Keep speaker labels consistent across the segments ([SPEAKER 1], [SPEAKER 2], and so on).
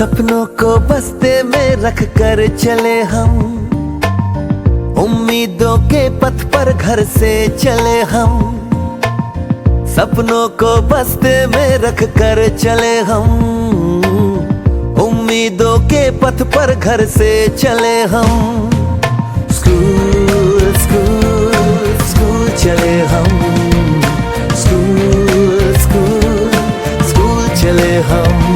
[SPEAKER 1] सपनों को बस्ते में रख कर चले हम, उम्मीदों के पथ पर घर से चले हम। सपनों को बस्ते में रख कर चले हम, उम्मीदों के पथ पर घर से चले हम। स्कूल स्कूल स्कूल चले हम, स्कूल स्कूल स्कूल चले हम,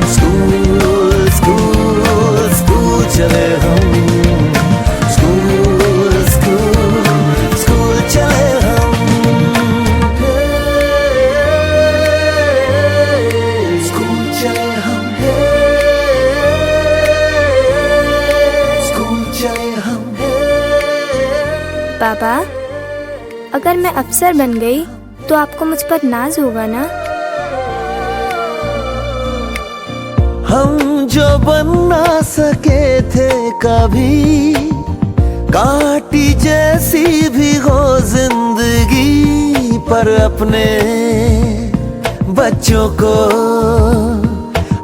[SPEAKER 1] स्कूल स्कूल स्कूल चले हम, स्कूल स्कूल स्कूल चले हम। स्कूल चले हम, स्कूल चले हम।
[SPEAKER 2] पापा, अगर मैं अफसर बन गई तो आपको मुझ पर नाज होगा ना?
[SPEAKER 1] हम जो बन ना सके थे कभी, कांटी जैसी भी हो जिंदगी, पर अपने बच्चों को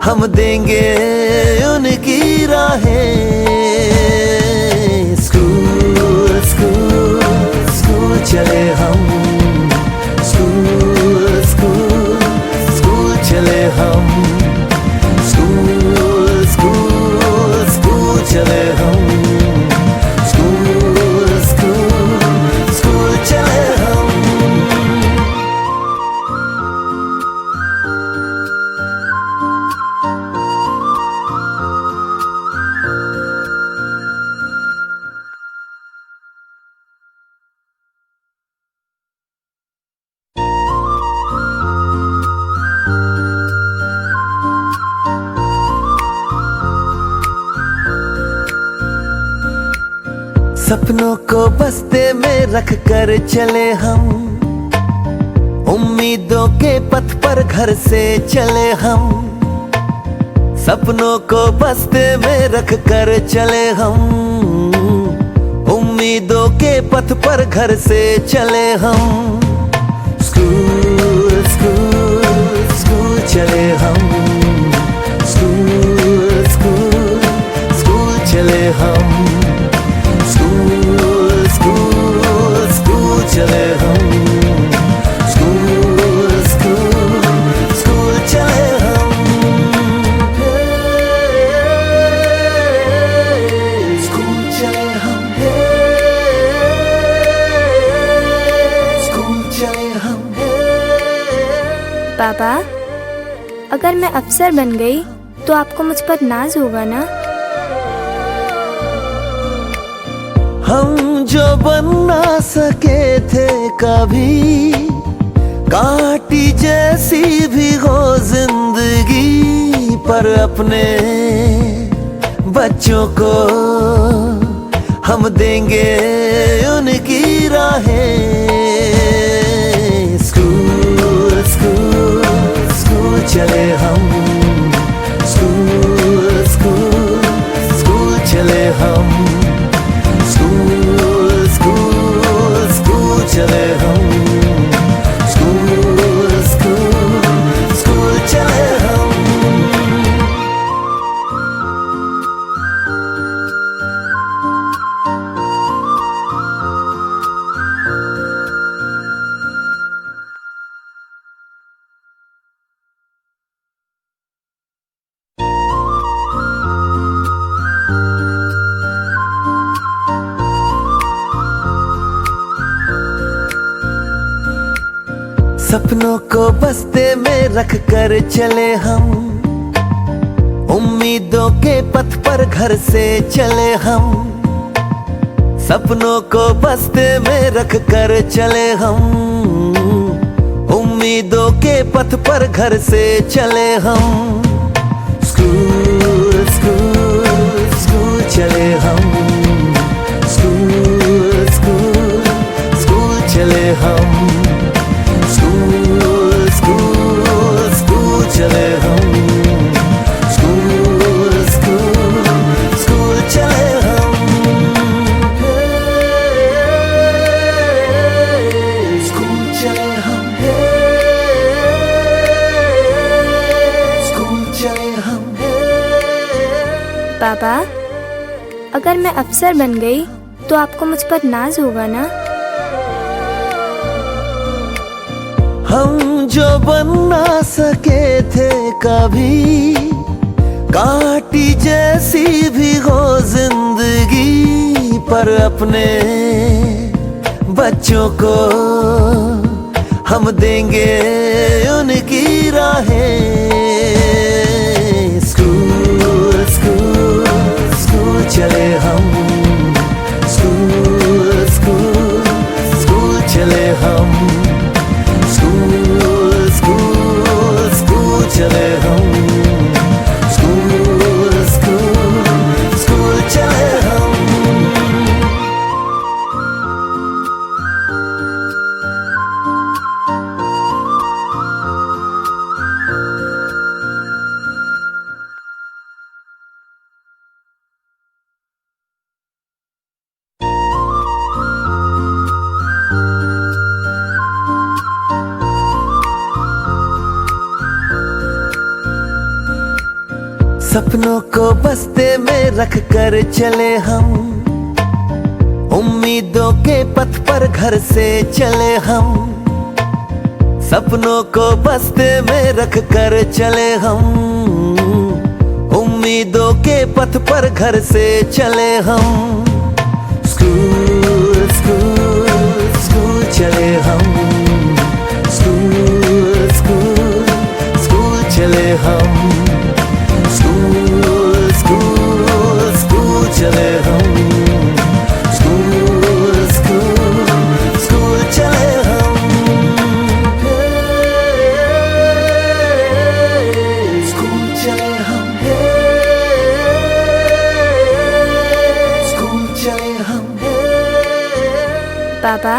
[SPEAKER 1] हम देंगे उनकी राहें। स्कूल स्कूल स्कूल चले हम, स्कूल स्कूल स्कूल चले हम, स्कूल स्कूल स्कूल चले हम, स्कूल स्कूल स्कूल चले हम। सपनों को बस्ते में रख कर चले हम, उम्मीदों के पथ पर घर से चले हम। सपनों को बस्ते में रख कर चले हम, उम्मीदों के पथ पर घर से चले हम। स्कूल स्कूल स्कूल चले हम, स्कूल स्कूल स्कूल चले हम, स्कूल स्कूल स्कूल चले हम, स्कूल स्कूल स्कूल चले हम। स्कूल चले हम, स्कूल चले हम।
[SPEAKER 2] पापा, अगर मैं अफसर बन गई तो आपको मुझ पर नाज होगा ना?
[SPEAKER 1] हम जो बन ना सके थे कभी, कांटी जैसी भी हो जिंदगी, पर अपने बच्चों को हम देंगे उनकी राहें। स्कूल स्कूल स्कूल चले हम, स्कूल स्कूल स्कूल चले हम, स्कूल स्कूल स्कूल चले हम, स्कूल स्कूल स्कूल चले हम। सपनों को बस्ते में रख कर चले हम, उम्मीदों के पथ पर घर से चले हम। सपनों को बस्ते में रख कर चले हम, उम्मीदों के पथ पर घर से चले हम। स्कूल स्कूल स्कूल चले हम, स्कूल स्कूल स्कूल चले हम, स्कूल स्कूल स्कूल चले हम, स्कूल स्कूल स्कूल चले हम। स्कूल चले हम, स्कूल चले हम।
[SPEAKER 2] पापा, अगर मैं अफसर बन गई तो आपको मुझ पर नाज होगा ना?
[SPEAKER 1] हम जो बन ना सके थे कभी, काटी जैसी भी हो जिंदगी, पर अपने बच्चों को हम देंगे उनकी राहें। स्कूल स्कूल स्कूल चले हम, स्कूल स्कूल स्कूल चले हम, स्कूल स्कूल स्कूल चले हम, स्कूल स्कूल स्कूल चले हम। सपनों को बस्ते में रख कर चले हम, उम्मीदों के पथ पर घर से चले हम। सपनों को बस्ते में रख कर चले हम, उम्मीदों के पथ पर घर से चले हम। स्कूल स्कूल स्कूल चले हम, स्कूल स्कूल स्कूल चले हम, स्कूल स्कूल स्कूल चले हम, स्कूल स्कूल स्कूल चले हम। स्कूल चले हम, स्कूल चले हम।
[SPEAKER 2] पापा,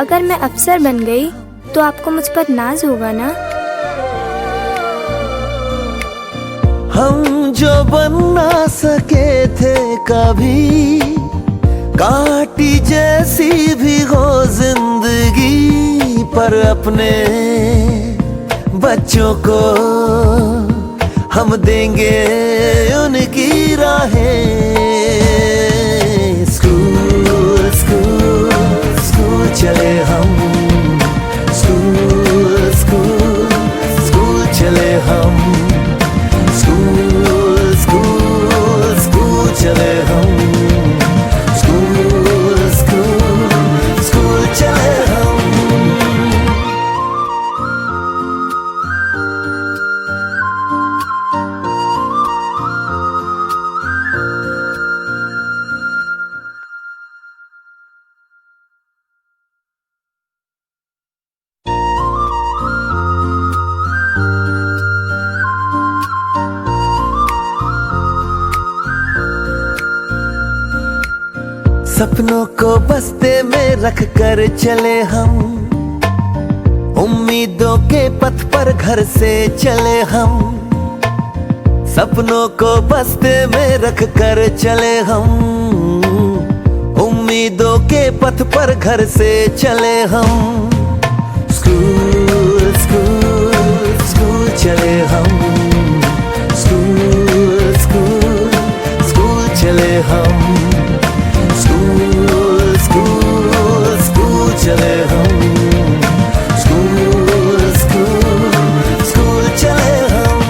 [SPEAKER 2] अगर मैं अफसर बन गई तो आपको मुझ पर नाज होगा ना?
[SPEAKER 1] हम जो बन ना सके थे कभी, काटी जैसी भी हो जिंदगी, पर अपने बच्चों को हम देंगे उनकी राहें। स्कूल स्कूल स्कूल चले हम, स्कूल स्कूल स्कूल चले हम, स्कूल स्कूल स्कूल चले हम, स्कूल स्कूल स्कूल चले हम। सपनों को बस्ते में रख कर चले हम, उम्मीदों के पथ पर घर से चले हम। सपनों को बस्ते में रख कर चले हम, उम्मीदों के पथ पर घर से चले हम। स्कूल स्कूल स्कूल चले हम, स्कूल स्कूल स्कूल चले हम, स्कूल स्कूल स्कूल चले हम, स्कूल स्कूल स्कूल चले हम।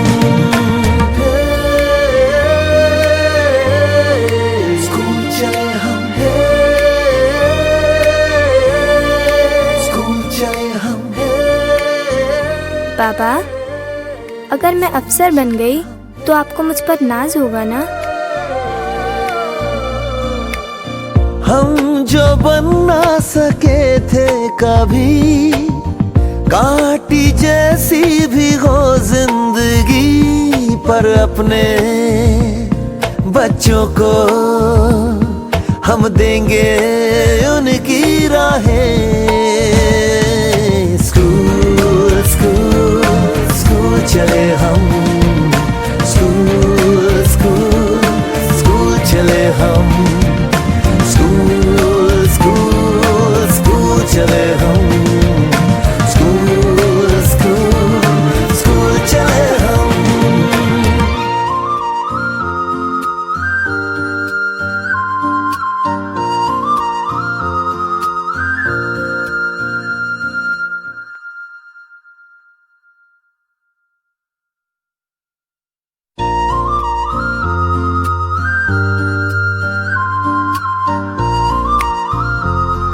[SPEAKER 1] स्कूल चले हम, स्कूल चले हम।
[SPEAKER 2] पापा, अगर मैं अफसर बन गई तो आपको मुझ पर नाज होगा ना?
[SPEAKER 1] हम जो बन ना सके थे कभी, काटी जैसी भी हो जिंदगी, पर अपने बच्चों को हम देंगे उनकी राहें। स्कूल स्कूल स्कूल चले हम,